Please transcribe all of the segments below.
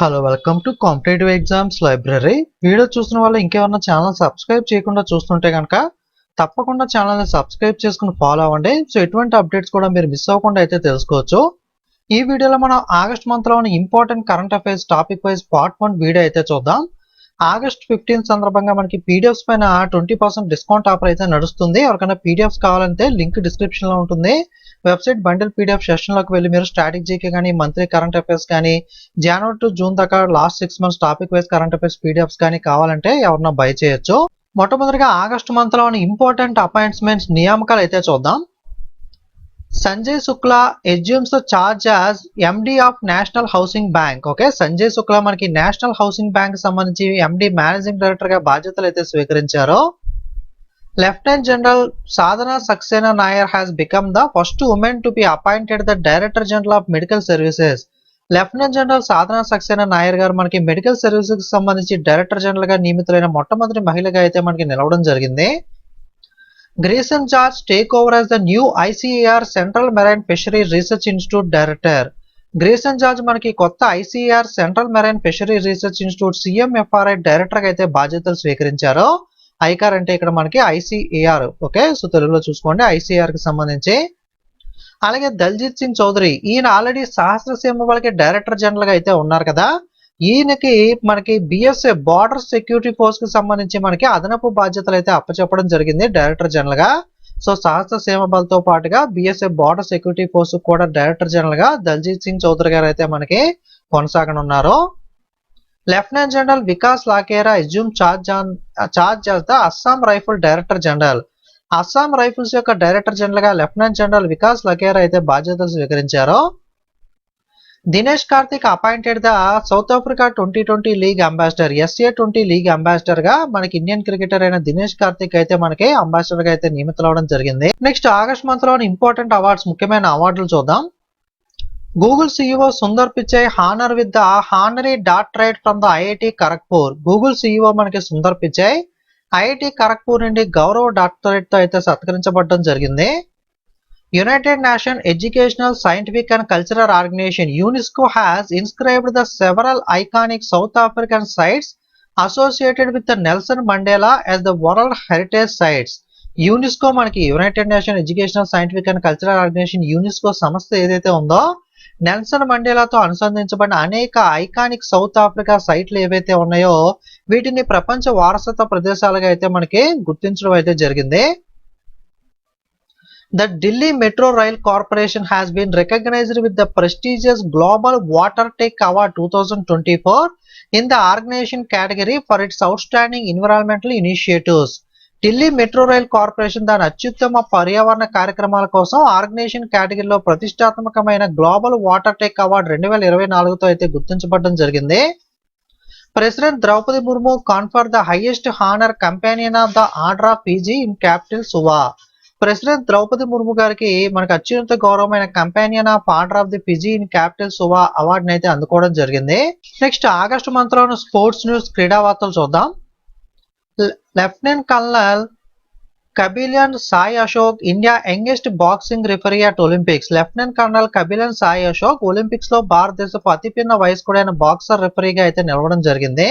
Hello welcome to competitive exams library. Video చూస్తున్న వాళ్ళు ఇంకేమన్నా ఛానల్ సబ్స్క్రైబ్ చేయకుండా చూస్తుంటే కనుక తప్పకుండా ఛానల్ని సబ్స్క్రైబ్ చేసుకుని ఫాలో అవ్వండి. సో ఎటువంటి అప్డేట్స్ కూడా మీరు మిస్ అవ్వకుండా అయితే తెలుసుకోవచ్చు. ఈ వీడియోలో మనం ఆగస్ట్ మంత్లోని important current affairs topic wise part 1 video అయితే చూద్దాం. ఆగస్ట్ 15 సందర్భంగా మనకి పీడిఎఫ్స్ పైన 20% డిస్కౌంట్ ఆఫర్ అయితే నడుస్తుంది. ఎవరికైనా పీడిఎఫ్స్ కావాలంటే లింక్ డిస్క్రిప్షన్ లో ఉంటుంది. వెబ్సైట్ బండిల్ పీడిఎఫ్ సెషన్ లోకి వెళ్ళి మీరు స్ట్రాటజీకి కానీ మంత్లీ కరెంట్ అఫైర్స్ కానీ జనవరి టు జూన్ దాకా last 6 months topic wise current affairs PDFs కానీ కావాలంటే ఎవరన్నా బై చేయొచ్చు. మొట్టమొదటిగా ఆగస్టు మంత్ లోని ఇంపార్టెంట్ అపాయింట్మెంట్స్ నియామకాలు అయితే చూద్దాం. Sanjay Shukla assumes the charge as MD of national housing bank. Okay, Sanjay Shukla మనకి నేషనల్ హౌసింగ్ బ్యాంక్ సంబంధించి ఎండి మేనేజింగ్ డైరెక్టర్ గా బాధ్యతలు అయితే స్వీకరించారు. Lieutenant general Sadhana Saxena Nair has become the first woman to be appointed the director general of medical services. Lieutenant general Sadhana Saxena Nair గారు మనకి medical services సంబంధించి director general గా నియమితులైన మొట్టమొదటి మహిళగా అయితే మనకి నిలవడం జరిగింది. Grinson George take over as the new ICAR central marine fishery research institute director. Grinson George మనకి కొత్త ICAR central marine fishery research institute CMFRI director గా అయితే బాధ్యతలు స్వీకరించారు. ఐకార్ అంటే ఇక్కడ మనకి ICAR. ఓకే, సో తెలుగులో చూసుకోండి ICAR కి సంబంధించి. అలాగే దల్జిత్ సింగ్ చౌదరి, ఈయన ఆల్రెడీ సహస్రసీమ వాళ్ళకి డైరెక్టర్ జనరల్ గా అయితే ఉన్నారు కదా. ఈయనకి మనకి BSA బార్డర్ సెక్యూరిటీ ఫోర్స్ కి సంబంధించి మనకి అదనపు బాధ్యతలు అయితే అప్పచెప్పడం జరిగింది డైరెక్టర్ జనరల్ గా. సో సహస్రసీమ బలతో పాటుగా BSA బార్డర్ సెక్యూరిటీ ఫోర్స్ కూడా డైరెక్టర్ జనరల్ గా దల్జిత్ సింగ్ చౌదరి గారు అయితే మనకి కొనసాగనున్నారు. Lieutenant general Vikas Lakhera assume charge as the Assam Rifle director general. Assam Rifles యొక్క డైరెక్టర్ జనరల్ గా లెఫ్టినెంట్ జనరల్ వికాస్ లకేరా అయితే బాధ్యతలు స్వీకరించారు. Dinesh Karthik appointed the South Africa 2020 league ambassador. SA20 league ambassador గా మనకి ఇండియన్ క్రికెటర్ అయిన దినేష్ కార్తిక్ అయితే మనకి అంబాసిడర్ గా అయితే నియమితులవడం జరిగింది. నెక్స్ట్ ఆగస్ట్ మంత్ లోని ఇంపార్టెంట్ అవార్డ్స్, ముఖ్యమైన అవార్డులు చూద్దాం. Google CEO Sundar Pichai honour with the honorary doctorate from the IIT Kharagpur. Google CEO మనకి సుందర్ పిచై IIT ఖరగ్పూర్ నుండి గౌరవ డాక్టరేట్ తో అయితే సత్కరించబడడం జరిగింది. United Nation Educational Scientific and Cultural Organization UNESCO has inscribed the several iconic South African sites associated with Nelson Mandela as the world heritage sites. UNESCO మనకి United Nation Educational Scientific and Cultural Organization UNESCO సంస్థ ఏదైతే ఉందో Nelson మండేలాతో అనుసంధించబడిన అనేక iconic south Africa సైట్లు ఏవైతే ఉన్నాయో వీటిని ప్రపంచ వారసత్వ ప్రదేశాలుగా అయితే మనకి గుర్తించడం అయితే జరిగింది. The Delhi Metro Rail Corporation has been recognized with the prestigious Global Water Tech Award 2024 in the organization category for its outstanding environmental initiatives. Delhi metro rail corporation దాని అత్యుత్తమ పర్యావరణ కార్యక్రమాల కోసం ఆర్గనైజేషన్ కేటగిరీలో ప్రతిష్టాత్మకమైన గ్లోబల్ వాటర్ టెక్ అవార్డు 2024తో అయితే గుర్తించబడడం జరిగింది. President Droupadi Murmu confer the highest honour Companion of the Order of PG in capital Suva. President Droupadi Murmu గారికి మనకు అత్యున్నత గౌరవమైన Companion of Order of the PG in capital Suva అవార్డుని అయితే అందుకోవడం జరిగింది. నెక్స్ట్ ఆగస్టు మంత్ లోని స్పోర్ట్స్ న్యూస్, క్రీడా వార్తలు చూద్దాం. Lieutenant colonel Kabilan Sai Ashok India youngest boxing referee at Olympics. Lieutenant colonel Kabilan Sai Ashok Olympics లో భారతదేశపు అతిపిన్న వయస్కుడైన బాక్సర్ రిఫరీగా అయితే నిలవడం జరిగింది.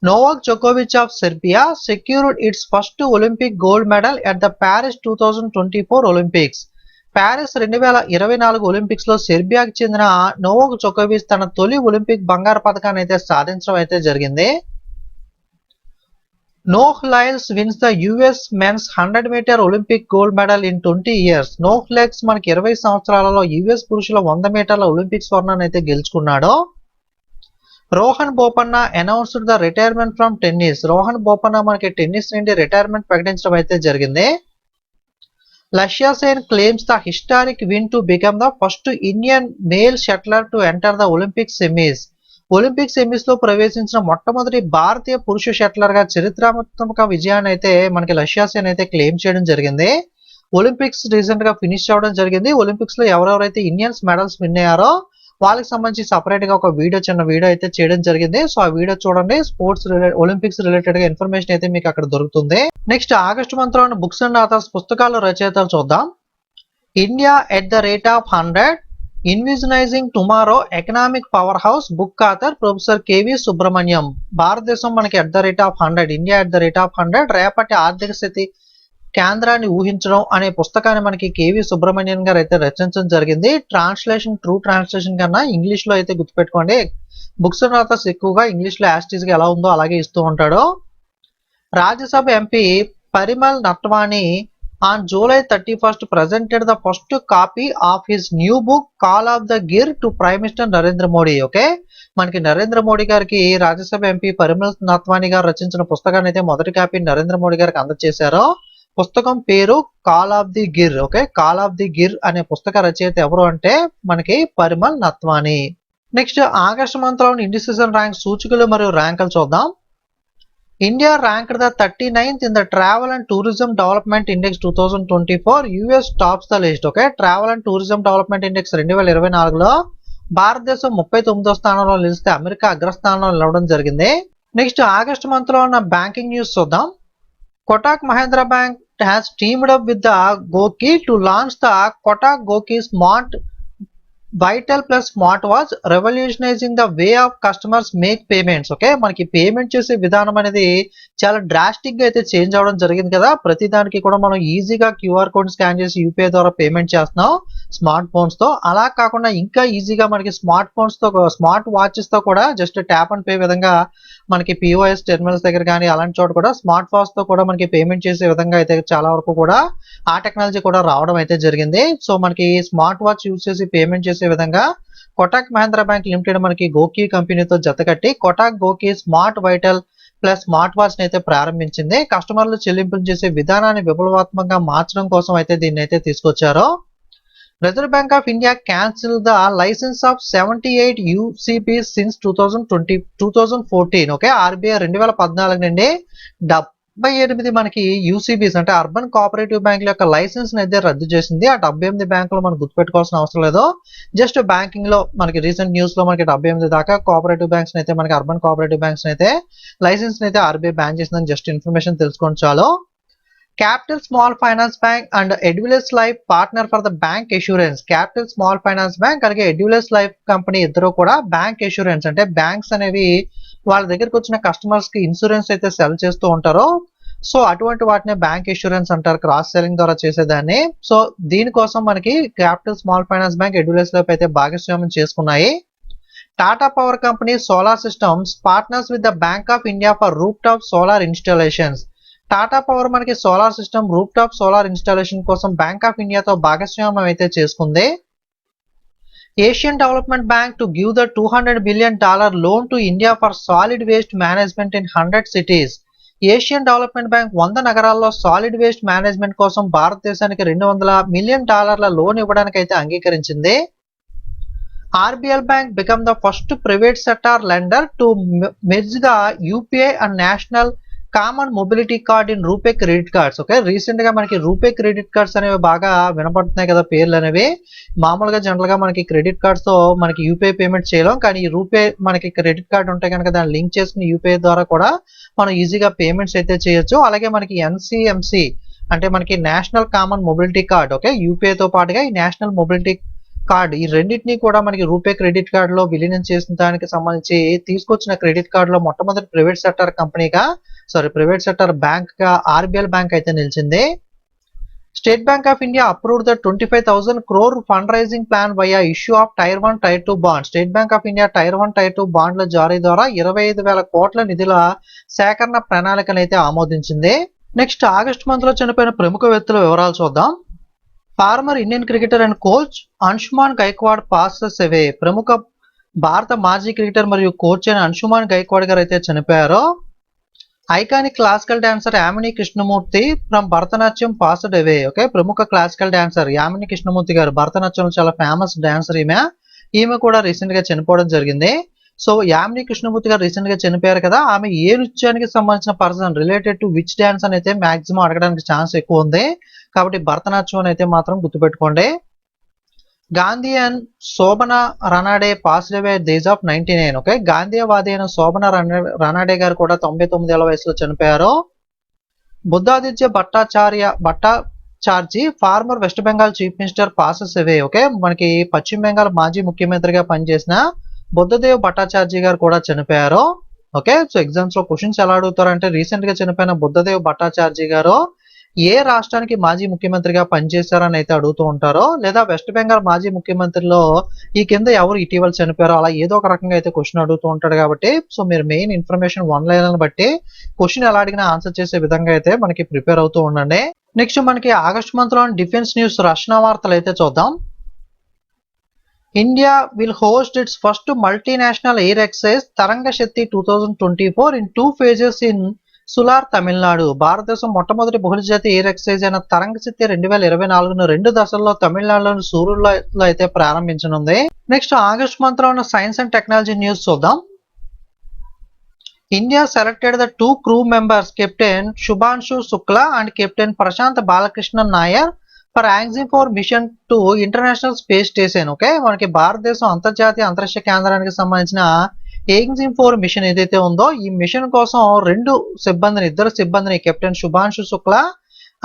నోవాక్ జోకోవిచ్ of Serbia secured its first Olympic gold medal at the Paris 2024 Olympics. Paris 2024 Olympics లో సెర్బియాకి చెందిన నోవాక్ జోకోవిచ్ తన తొలి ఒలింపిక్ బంగారు పథకాన్ని అయితే సాధించడం అయితే జరిగింది. Noah Lyles wins the US men's 100-meter Olympic gold medal in 20 years. Noah Lyles మనకి 20 సంవత్సరాలలో US పురుషుల 100 మీటర్ల ఒలింపిక్ స్వర్ణాన్ని అయితే గెలుచుకున్నాడు. Rohan Bopanna announced the retirement from tennis. Rohan Bopanna మనకి టెన్నిస్ నుండి రిటైర్మెంట్ ప్రకటించడం అయితే జరిగింది. లక్ష్య Sen claims the historic win to become the first Indian male shuttler to enter the Olympic semis. Olympic semis లో ప్రవేశించిన మొట్టమొదటి భారతీయ పురుష షట్లర్ గా చరిత్రాత్మక విజయాన్ని అయితే మనకి లక్ష్య సేన్ అయితే క్లెయిమ్ చేయడం జరిగింది. ఒలింపిక్స్ రీసెంట్ గా ఫినిష్ అవడం జరిగింది. ఒలింపిక్స్ లో ఎవరెవరైతే ఇండియన్స్ మెడల్స్ విన్ అయ్యారో వాళ్ళకి సంబంధించి సపరేట్ గా ఒక చిన్న వీడియో అయితే చేయడం జరిగింది. సో ఆ వీడియో చూడండి. స్పోర్ట్స్ ఒలింపిక్స్ రిలేటెడ్ గా ఇన్ఫర్మేషన్ అయితే మీకు అక్కడ దొరుకుతుంది. నెక్స్ట్ ఆగస్టు మంత్ లోని బుక్స్ అండ్ ఆథర్స్ పుస్తకాల రచయితలు చూద్దాం. India at the rate of 100 envisioning tomorrow economic powerhouse book author professor K V Subramaniam. భారతదేశం మనకి @100, ఇండియా @100, రేపటి ఆర్థిక స్థితి కేంద్రాన్ని ఊహించడం అనే పుస్తకాన్ని మనకి కేవి సుబ్రహ్మణ్యం గారు అయితే రచించడం జరిగింది. ట్రాన్స్లేషన్ ట్రూ ట్రాన్స్లేషన్ కన్నా ఇంగ్లీష్ లో అయితే గుర్తుపెట్టుకోండి. బుక్స్ రాతర్స్ ఎక్కువగా ఇంగ్లీష్ లో యాస్టీస్ గా ఎలా ఉందో అలాగే ఇస్తూ ఉంటాడు. Rajya Sabha MP Parimal Nathwani on July 31st presented the first copy of his new book Call of the Gear to Prime Minister Narendra Modi. Okay, మనకి నరేంద్ర మోడీ గారికి రాజ్యసభ ఎంపీ పరిమల్ నత్వానీ గారు రచించిన పుస్తకాన్ని అయితే మొదటి కాపీ నరేంద్ర మోడీ గారికి అందజేశారు. పుస్తకం పేరు call of the Gir. Okay, call of the Gir అనే పుస్తక రచయిత ఎవరు అంటే మనకి Parimal Nathwani. Next August month లో ఇండిసిజన్ ర్యాంక్ సూచికలు మరియు ర్యాంకులు చూద్దాం. India ranked the 39th in the Travel and Tourism Development Index 2024. US tops the list. Okay, Travel and Tourism Development Index 2024లో భారతదేశం 39వ స్థానంలో నిలిస్తే అమెరికా అగ్రస్థానంలో నిలవడం జరిగింది. నెక్స్ట్ ఆగస్ట్ మంత్ లో ఉన్న బ్యాంకింగ్ న్యూస్ చూద్దాం. Kotak Mahindra Bank has teamed up with the Goki to launch the Kotak Goki Smart Vital Plus Smartwatch, revolutionizing the way of customers make payments. Okay, మనకి payment చేసే విధానం అనేది చాలా drastic గా అయితే చేంజ్ అవడం జరిగింది కదా. ప్రతి దానికి కూడా మనం ఈజీగా క్యూఆర్ కోడ్ స్కాన్ చేసి యూపీఐ ద్వారా పేమెంట్ చేస్తున్నాం స్మార్ట్ ఫోన్స్ తో. అలా కాకుండా ఇంకా ఈజీగా మనకి స్మార్ట్ ఫోన్స్ తో స్మార్ట్ వాచెస్ తో కూడా జస్ట్ ట్యాప్ అండ్ పే విధంగా మనకి పిఓఎస్ టెర్మినల్స్ దగ్గర కానీ అలాంటి చోట కూడా స్మార్ట్ ఫోన్స్ తో కూడా మనకి పేమెంట్ చేసే విధంగా అయితే చాలా వరకు కూడా ఆ టెక్నాలజీ కూడా రావడం అయితే జరిగింది. సో మనకి స్మార్ట్ వాచ్ యూజ్ చేసి పేమెంట్ చేసే విధంగా కోటాక్ మహీంద్రా బ్యాంక్ లిమిటెడ్ మనకి గోకీ కంపెనీతో జతకట్టి Kotak GOQii smart vital plus smart watch అయితే ప్రారంభించింది. కస్టమర్లు చెల్లింపులు చేసే విధానాన్ని విప్లవాత్మకంగా మార్చడం కోసం అయితే దీన్ని అయితే తీసుకొచ్చారు. Reserve Bank of India cancel the licence of 78 UCBs since 2014. Okay, RBI 2014 నుండి 78 మనకి యూసీబీస్ అంటే అర్బన్ కోఆపరేటివ్ బ్యాంకుల యొక్క లైసెన్స్ అయితే రద్దు చేసింది. ఆ 78 బ్యాంకులు మనం గుర్తుపెట్టుకోవాల్సిన అవసరం లేదు. జస్ట్ బ్యాంకింగ్ లో మనకి రీసెంట్ న్యూస్ లో మనకి 78 దాకా కోఆపరేటివ్ బ్యాంక్స్ అయితే మనకి అర్బన్ కోఆపరేటివ్ బ్యాంక్స్ అయితే లైసెన్స్ అయితే ఆర్బీఐ బ్యాన్ చేసిందని జస్ట్ ఇన్ఫర్మేషన్ తెలుసుకోండి చాలు. Capital small finance bank and Edelweiss life partner for the bank assurance. Capital small finance bank అలాగే ఎడ్యులెస్ లైఫ్ కంపెనీ ఇద్దరు కూడా బ్యాంక్ ఎష్యూరెన్స్ అంటే బ్యాంక్స్ అనేవి వాళ్ళ దగ్గరకు వచ్చిన కస్టమర్స్ కి ఇన్సూరెన్స్ అయితే సెల్ చేస్తూ ఉంటారు. సో అటువంటి వాటిని బ్యాంక్ ఇన్సూరెన్స్ అంటారు, క్రాస్ సెల్లింగ్ ద్వారా చేసేదాన్ని. సో దీనికోసం మనకి capital small finance bank Edelweiss life అయితే భాగస్వామ్యం చేసుకున్నాయి. Tata power company solar systems partners with the Bank of India for rooftop solar installations. Tata power మనకి solar system rooftop solar installation కోసం bank of ఇండియాతో భాగస్వామ్యం అయితే చేసుకుంది. Asian development bank to give the $200 billion loan to India for solid waste management in 100 cities. Asian development bank 100 నగరాల్లో solid waste management కోసం భారతదేశానికి $200 million loan ఇవ్వడానికి అయితే అంగీకరించింది. RBL bank become the first private sector lender to merge the UPI and national common mobility card in RuPay credit cards. Okay, recent గా మనకి RuPay credit cards అనేవి బాగా వినపడుతున్నాయి కదా పేర్లు అనేవి. మామూలుగా జనరల్ గా మనకి క్రెడిట్ కార్డ్స్ తో మనకి యూపీఐ పేమెంట్ చేయలేం, కానీ ఈ రూపే మనకి క్రెడిట్ కార్డ్ ఉంటే కనుక దాన్ని లింక్ చేసుకుని యూపీఐ ద్వారా కూడా మనం ఈజీగా పేమెంట్స్ అయితే చేయొచ్చు. అలాగే మనకి ఎన్సిఎంసి అంటే మనకి national common mobility card, okay, UPI తో పాటుగా ఈ నేషనల్ మొబిలిటీ కార్డ్ ఈ రెండింటినీ కూడా మనకి రూపే క్రెడిట్ కార్డ్ లో విలీనం చేసిన దానికి సంబంధించి తీసుకొచ్చిన క్రెడిట్ కార్డ్ లో మొట్టమొదటి ప్రైవేట్ సెక్టర్ బ్యాంక్ గా ఆర్బిఎల్ బ్యాంక్ అయితే నిలిచింది. State bank of India approved the 25,000 crore fund raising plan via issue of tier 1 tier 2 bond. State bank of India tier 1 tier 2 బాండ్ల జారీ ద్వారా 25,000 కోట్ల నిధుల సేకరణ ప్రణాళికను అయితే ఆమోదించింది. నెక్స్ట్ ఆగస్ట్ మంత్ లో చనిపోయిన ప్రముఖ వ్యక్తుల వివరాలు చూద్దాం. Former Indian cricketer and coach Anshuman Gaekwad passes away. ప్రముఖ భారత మాజీ క్రికెటర్ మరియు కోచ్ అయిన అంశుమాన్ గైక్వాడ్ గారు అయితే చనిపోయారు. Iconic classical dancer Yamini Krishnamurthy from Bharatanatyam passed away. Okay, ప్రముఖ క్లాసికల్ డాన్సర్ యామిని కృష్ణమూర్తి గారు భరతనాట్యంలో చాలా ఫేమస్ డాన్సర్ ఈమె కూడా రీసెంట్ గా చనిపోవడం జరిగింది. సో యామిని కృష్ణమూర్తి గారు రీసెంట్ గా చనిపోయారు కదా, ఆమె ఏ నృత్యానికి సంబంధించిన person related to which dance అని అయితే మాక్సిమం అడగడానికి ఛాన్స్ ఎక్కువ ఉంది, కాబట్టి భరతనాట్యం అయితే మాత్రం గుర్తుపెట్టుకోండి. Gandhi and Shobhana Ranade passed away at the age of 99. Okay, గాంధీవాది అయిన శోభనా రనాడే గారు కూడా 99 ఏళ్ల వయసులో చనిపోయారు. బుద్ధాదిత్య భట్టాచార్య ఛార్జీ former West Bengal chief minister passes away. Okay, మనకి పశ్చిమ బెంగాల్ మాజీ ముఖ్యమంత్రిగా పనిచేసిన బుద్ధదేవ్ భట్టాచార్జీ గారు కూడా చనిపోయారు. ఓకే, సో ఎగ్జామ్స్ లో క్వశ్చన్స్ ఎలా అడుగుతారంటే రీసెంట్ గా చనిపోయిన బుద్ధదేవ్ భట్టాచార్జీ గారు ఏ రాష్ట్రానికి మాజీ ముఖ్యమంత్రిగా పనిచేశారని అయితే అడుగుతూ ఉంటారో, లేదా వెస్ట్ బెంగాల్ మాజీ ముఖ్యమంత్రిలో ఈ కింద ఎవరు ఇటీవల చనిపోయారో అలా ఏదో ఒక రకంగా అయితే క్వశ్చన్ అడుగుతూ ఉంటాడు. కాబట్టి సో మీరు మెయిన్ ఇన్ఫర్మేషన్ వన్ లైన్ బట్టి క్వశ్చన్ ఎలా అడిగినా ఆన్సర్ చేసే విధంగా అయితే మనకి ప్రిపేర్ అవుతూ ఉండండి. నెక్స్ట్ మనకి ఆగస్ట్ మంత్ లో డిఫెన్స్ న్యూస్ రక్షణ వార్తలు అయితే చూద్దాం. India will host its first multinational air exercise Tarang Shakti 2024 in 2 phases in Sulur Tamil Nadu. భారతదేశం మొట్టమొదటి బహుళజాతి ఎయిర్ ఎక్సైజ్ అయిన తరంగ శక్తి 2024ను 2 దశల్లో తమిళనాడులోని సూరూరులో అయితే ప్రారంభించనుంది. నెక్స్ట్ ఆగస్ట్ మంత్ లో ఉన్న సైన్స్ అండ్ టెక్నాలజీ న్యూస్ చూద్దాం. India selected the 2 crew members, Captain Shubhanshu Shukla and Captain Prashant Balakrishnan Nair, for Angzim 4 mission to International Space Station. Okay, మనకి భారతదేశం అంతర్జాతీయ అంతరిక్ష కేంద్రానికి సంబంధించిన ఏంగ్జిమ్ 4 మిషన్ ఏదైతే ఉందో ఈ మిషన్ కోసం ఇద్దరు సిబ్బందిని కెప్టెన్ శుభాంశు శుక్లా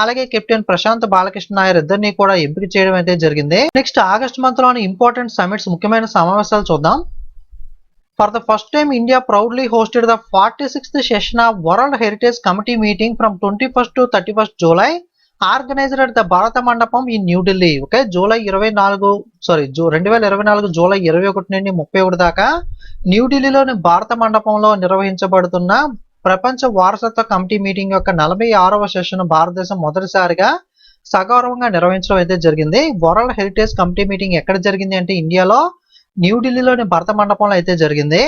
అలాగే కెప్టెన్ ప్రశాంత్ బాలకృష్ణ నాయర్ ఇద్దరిని కూడా ఎంపిక చేయడం అయితే జరిగింది. నెక్స్ట్ ఆగస్ట్ మంత్ లోని ఇంపార్టెంట్ సమిట్స్ ముఖ్యమైన సమావేశాలు చూద్దాం. For the first time, India proudly hosted the 46th session of World Heritage Committee meeting from 21st to 31st July, organized at the Bharata Mandapam in New Delhi. Okay, July 2024 July 21 నుండి 31 దాకా న్యూఢిల్లీలోని భారత మండపంలో నిర్వహించబడుతున్న ప్రపంచ వారసత్వ committee meeting యొక్క 46వ session భారతదేశం మొదటిసారిగా సగౌరవంగా నిర్వహించడం అయితే జరిగింది. వరల్డ్ హెరిటేజ్ కమిటీ మీటింగ్ ఎక్కడ జరిగింది అంటే ఇండియాలో న్యూఢిల్లీలోని భరత మండపంలో అయితే జరిగింది.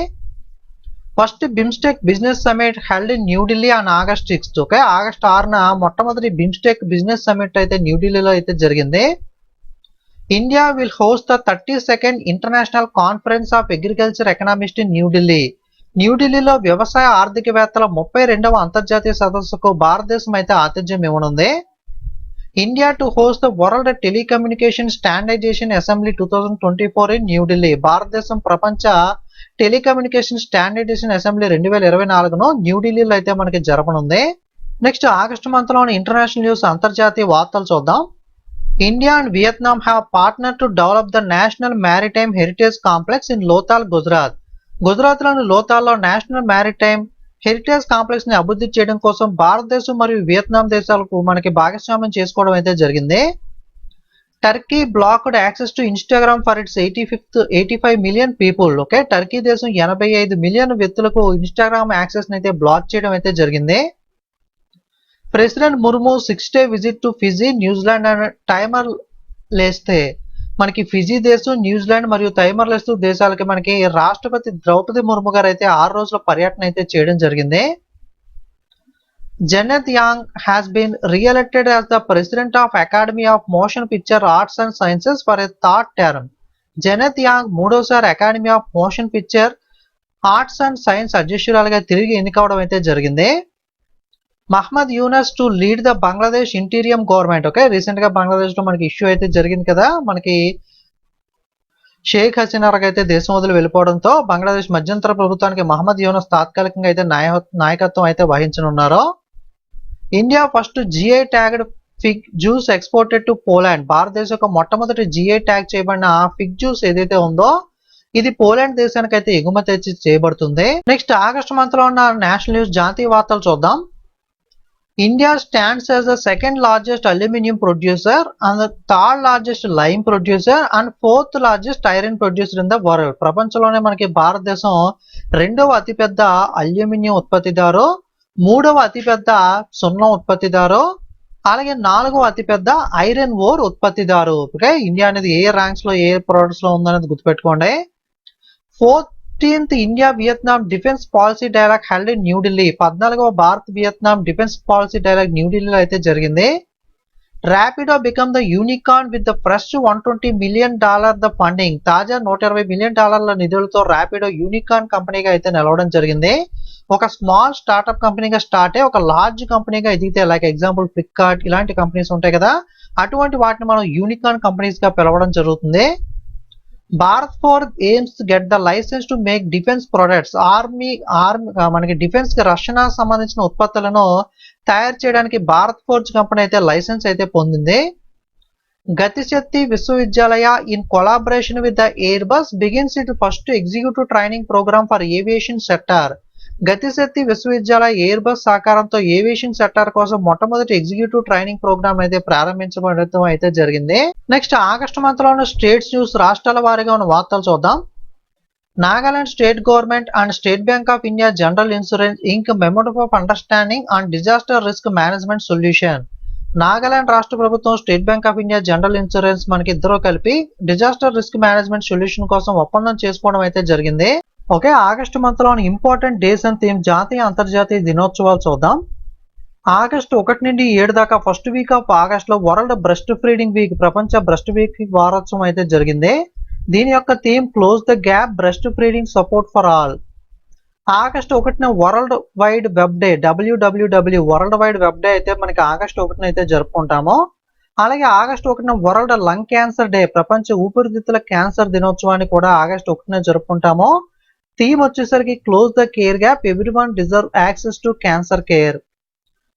First BIMSTEC business summit held in New Delhi on August 6. Okay, August 6న మొట్టమొదటి బిమ్స్టెక్ బిజినెస్ సమిట్ అయితే న్యూఢిల్లీలో అయితే జరిగింది. India will host the 32nd international conference of agriculture economist in New Delhi. న్యూఢిల్లీలో వ్యవసాయ ఆర్థికవేత్తల 32వ అంతర్జాతీయ సదస్సుకు భారతదేశం అయితే ఆతిథ్యం ఇవ్వనుంది. India to host the world telecommunication standardisation assembly 2024 in New Delhi. భారతదేశం ప్రపంచ టెలికమ్యూనికేషన్ స్టాండర్డైజేషన్ అసెంబ్లీ 2024ను న్యూఢిల్లీలో అయితే మనకి జరపనుంది. నెక్స్ట్ ఆగస్ట్ మంత్ లోని ఇంటర్నేషనల్ న్యూస్ అంతర్జాతీయ వార్తలు చూద్దాం. India and Vietnam have partner to develop the national maritime heritage complex in Lothal, Gujarat. గుజరాత్లోని లోతాల్లో నేషనల్ మ్యారిటైమ్ హెరిటేజ్ కాంప్లెక్స్ ని అభివృద్ధి చేయడం కోసం భారతదేశం మరియు వియత్నాం దేశాలకు మనకి భాగస్వామ్యం చేసుకోవడం అయితే జరిగింది. Turkey blocked access to Instagram for it's 85 million people. Okay, Turkey దేశం 85 మిలియన్ వ్యక్తులకు ఇన్స్టాగ్రామ్ యాక్సెస్ ని అయితే బ్లాక్ చేయడం అయితే జరిగింది. President Murmu 6-day visit to Fiji, New Zealand and Timor Leste. మనకి ఫిజీ దేశం, న్యూజిలాండ్ మరియు టైమర్ లెస్తే దేశాలకి మనకి రాష్ట్రపతి ద్రౌపది ముర్ము గారు అయితే 6 రోజుల పర్యటన అయితే చేయడం జరిగింది. Janet Yang has been reelected as the president of Academy of Motion Picture Arts and Sciences for a third term. Janet Yang 3వసారి Academy of Motion Picture Arts and Science అధ్యక్షురాలుగా తిరిగి ఎన్నికవడం అయితే జరిగింది. Muhammad Yunus to lead the Bangladesh interim government. Okay, recent గా బంగ్లాదేశ్ లో మనకి issue అయితే జరిగింది కదా, మనకి షేక్ హసీనా అయితే దేశం వదిలి వెళ్ళిపోవడంతో బంగ్లాదేశ్ మధ్యంతర ప్రభుత్వానికి మహమ్మద్ యూనస్ తాత్కాలికంగా అయితే నాయకత్వం అయితే వహించనున్నారు. India first GI tagged fig juice exported to Poland. భారతదేశం యొక్క మొట్టమొదటి జిఐ ట్యాగ్ చేయబడిన ఫిగ్ జ్యూస్ ఏదైతే ఉందో ఇది పోలాండ్ దేశానికి అయితే ఎగుమతి చేయబడుతుంది. నెక్స్ట్ ఆగస్ట్ మంత్ లో ఉన్న నేషనల్ న్యూస్ జాతీయ వార్తలు చూద్దాం. India stands as the second largest aluminum producer and the third largest lime producer and fourth largest iron producer in the world. ప్రపంచంలోనే మనకి భారతదేశం 2వ అతిపెద్ద అల్యూమినియం ఉత్పత్తిదారు, 3వ అతిపెద్ద సున్నం ఉత్పత్తిదారు, అలాగే 4వ అతిపెద్ద ఐరన్ ఓర్ ఉత్పత్తిదారు. ఓకే, ఇండియా అనేది ఏ ర్యాంక్స్ లో ఏ ప్రొడక్ట్స్ లో ఉందనేది గుర్తుపెట్టుకోండి. 14th India Vietnam defence policy dialogue held in New Delhi. 14వ Bharat Vietnam defence policy dialogue న్యూఢిల్లీలో అయితే జరిగింది. Rapido become the unicorn with the fresh $120 million the funding. తాజా $120 మిలియన్ నిధులతో ర్యాపిడో యూనికార్న్ కంపెనీగా అయితే నిలవడం జరిగింది. ఒక స్మాల్ స్టార్ట్అప్ కంపెనీగా స్టార్ట్ అయ్యి ఒక లార్జ్ కంపెనీగా ఎదిగితే, లైక్ ఎగ్జాంపుల్ ఫ్లిప్కార్ట్ ఇలాంటి కంపెనీస్ ఉంటాయి కదా, అటువంటి వాటిని మనం యూనికార్న్ కంపెనీస్ గా పిలవడం జరుగుతుంది. భారత్ ఫోర్ ఎయిమ్స్ get the licence to make defence products. Army మనకి డిఫెన్స్ కి రక్షణ సంబంధించిన ఉత్పత్తులను తయారు చేయడానికి భారత్ ఫోర్జ్ కంపెనీ అయితే లైసెన్స్ అయితే పొందింది. Gati Shakti Vishwavidyalaya in collaboration with the Airbus begins it first executive training programme for aviation sector. Gati Shakti Vishwavidyalaya Airbus సహకారంతో ఏవియేషన్ సెక్టార్ కోసం మొట్టమొదటి ఎగ్జిక్యూటివ్ ట్రైనింగ్ ప్రోగ్రామ్ అయితే ప్రారంభించబడటం అయితే జరిగింది. నెక్స్ట్ ఆగస్టు మంత్ లో ఉన్న స్టేట్స్ న్యూస్, రాష్ట్రాల వారీగా ఉన్న వార్తలు చూద్దాం. Nagaland state government and state bank of India general insurance ink memorandum of understanding and disaster risk management solution. Nagaland రాష్ట్ర ప్రభుత్వం, state bank of India general insurance మనకి ఇద్దరు కలిపి డిజాస్టర్ రిస్క్ మేనేజ్మెంట్ సొల్యూషన్ కోసం ఒప్పందం చేసుకోవడం అయితే జరిగింది. ఓకే, ఆగస్టు మంత్ లో ఇంపార్టెంట్ డేస్ అండ్ థీమ్, జాతీయ అంతర్జాతీయ దినోత్సవాలు చూద్దాం. ఆగస్టు 1 నుండి 7 దాకా ఫస్ట్ వీక్ ఆఫ్ ఆగస్ట్ లో వరల్డ్ బ్రెస్ట్ ఫీడింగ్ వీక్, ప్రపంచ బ్రెస్ట్ ఫీడింగ్ వారోత్సవం అయితే జరిగింది. దీని యొక్క theme close the gap breastfeeding support for all. August 1న World Wide Web Day, WWW World Wide Web Day అయితే మనకి ఆగస్టు 1న అయితే జరుపుకుంటాము. అలాగే ఆగస్టు 1న వరల్డ్ లంగ్ క్యాన్సర్ డే, ప్రపంచ ఊపిరితిత్తుల క్యాన్సర్ దినోత్సవాన్ని కూడా ఆగస్టు 1న జరుపుకుంటాము. థీమ్ వచ్చేసరికి close the care gap, everyone deserve access to cancer care.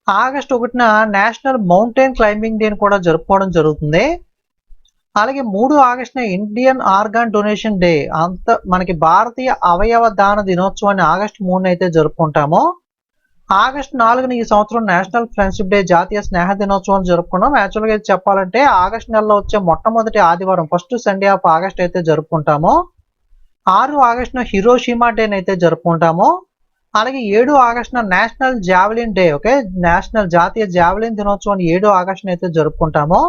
August 1న నేషనల్ మౌంటైన్ క్లైంబింగ్ డే కూడా జరుపుకోవడం జరుగుతుంది. అలాగే 3 ఆగస్టున ఇండియన్ ఆర్గాన్ డొనేషన్ డే, మనకి భారతీయ అవయవ దాన దినోత్సవాన్ని ఆగస్టు 3న అయితే జరుపుకుంటాము. ఆగస్టు 4న ఈ సంవత్సరం నేషనల్ ఫ్రెండ్షిప్ డే, జాతీయ స్నేహ దినోత్సవం జరుపుకున్నాం. యాక్చువల్గా చెప్పాలంటే ఆగస్టు నెలలో వచ్చే మొట్టమొదటి ఆదివారం, ఫస్ట్ సండే ఆఫ్ ఆగస్ట్ అయితే జరుపుకుంటాము. 6 ఆగస్టున హిరోషిమా డే అయితే జరుపుకుంటాము. అలాగే 7 ఆగస్టున national javelin day, okay, national జాతీయ జావెలిన్ దినోత్సవాన్ని 7 ఆగస్టున అయితే జరుపుకుంటాము.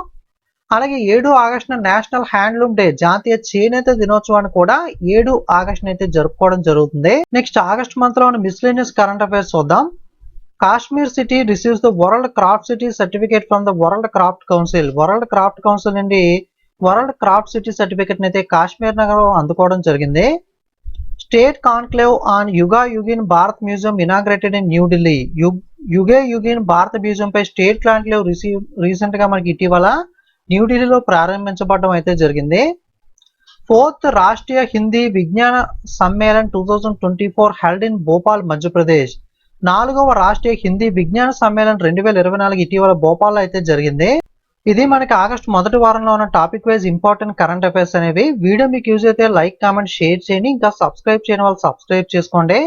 అలాగే 7 ఆగస్టున నేషనల్ హ్యాండ్లూమ్ డే, జాతీయ చేనేత దినోత్సవాన్ని కూడా 7 ఆగస్టున అయితే జరుపుకోవడం జరుగుతుంది. నెక్స్ట్ ఆగస్ట్ మంత్ లో మిస్లేనియస్ కరెంట్ అఫైర్స్ చూద్దాం. Kashmir city receives the world craft city certificate from the world craft council. World craft council నుండి వరల్డ్ క్రాఫ్ట్ సిటీ సర్టిఫికేట్ అయితే కాశ్మీర్ నగరం అందుకోవడం జరిగింది. State conclave on Yuga Yugeen Bharat museum inaugurated in New Delhi. Yuge Yugeen Bharat museum పై state conclave recent గా మనకి ఇటీవల న్యూఢిల్లీలో ప్రారంభించబడడం అయితే జరిగింది. 4th రాష్ట్రీయ హిందీ విజ్ఞాన సమ్మేళన్ 2024 హెల్డ్ ఇన్ భోపాల్, మధ్యప్రదేశ్. 4వ రాష్ట్రీయ హిందీ విజ్ఞాన సమ్మేళన్ 2024 ఇటీవల భోపాల్లో అయితే జరిగింది. ఇది మనకి ఆగస్టు మొదటి వారంలో ఉన్న topic wise important current affairs అనేవి. వీడియో మీకు యూజ్ అయితే లైక్, కామెంట్, షేర్ చేయండి. ఇంకా సబ్స్క్రైబ్ చేయని వాళ్ళు సబ్స్క్రైబ్ చేసుకోండి.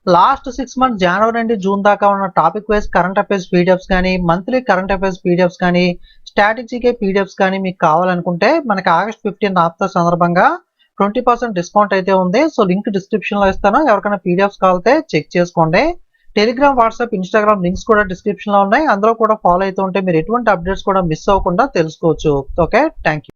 లాస్ట్ 6 మంత్స్ జనవరి నుండి జూన్ దాకా ఉన్న topic wise current affairs PDFs కానీ, మంత్లీ కరెంట్ అఫైర్స్ పీడిఎఫ్స్ కానీ, స్ట్రాటజీకే పీడిఎఫ్స్ కానీ మీకు కావాలనుకుంటే మనకి ఆగస్ట్ 15 ఆఫ్టర్ సందర్భంగా 20% డిస్కౌంట్ అయితే ఉంది. సో లింక్ డిస్క్రిప్షన్ లో ఇస్తాను, ఎవరికైనా పీడిఎఫ్స్ కావాలంటే చెక్ చేసుకోండి. టెలిగ్రామ్, వాట్సాప్, ఇన్స్టాగ్రామ్ లింక్స్ కూడా డిస్క్రిప్షన్ లో ఉన్నాయి, అందులో కూడా ఫాలో అవుతూ ఉంటే మీరు ఎటువంటి అప్డేట్స్ కూడా మిస్ అవ్వకుండా తెలుసుకోవచ్చు. Okay, thank you.